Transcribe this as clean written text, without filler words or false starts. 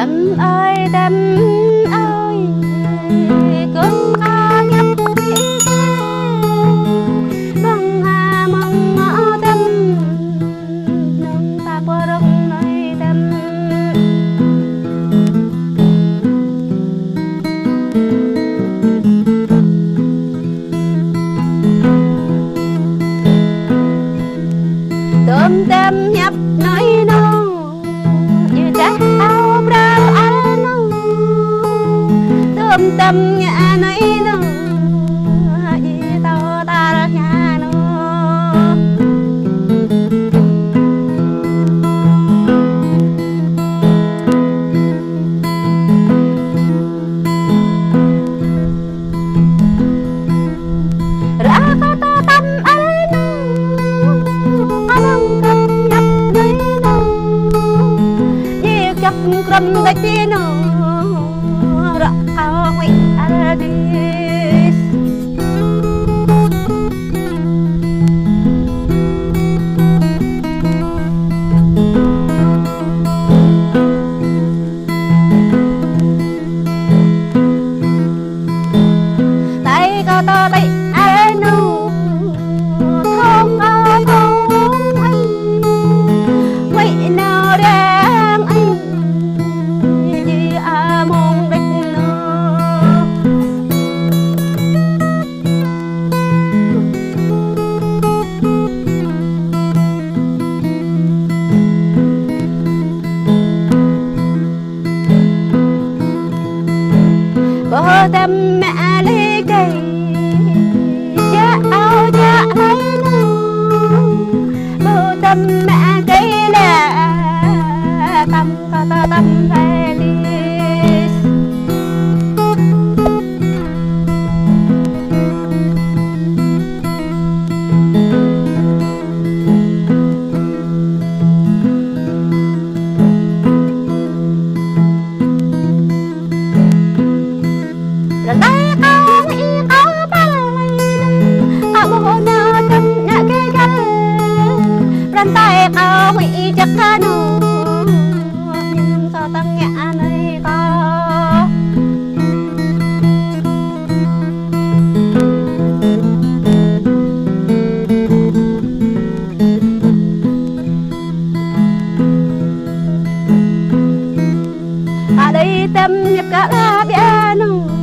Tâm ơi cơn ca nhấp băng hà mong ngõ tâm nông ta qua đông nơi tâm tôm tâm nhấp nói nô như trái áo brao ăn nô tôm tâm nhà nói nô như tao ta ra nhà nô ra có ta tâm ăn Kram gatino rakawi adis tay có to tay anu thong thong anh vậy nào đang anh bố tâm mẹ lấy cây cha áo cha lấy nô bố tâm mẹ cây là tâm ta tâm phải đi tay cao mỹ cao ba ta bố na tâm nhã cây cây ran tay cao mỹ chắc cano nhưng sao tâm nhã này có ở đây tâm nhập cả là piano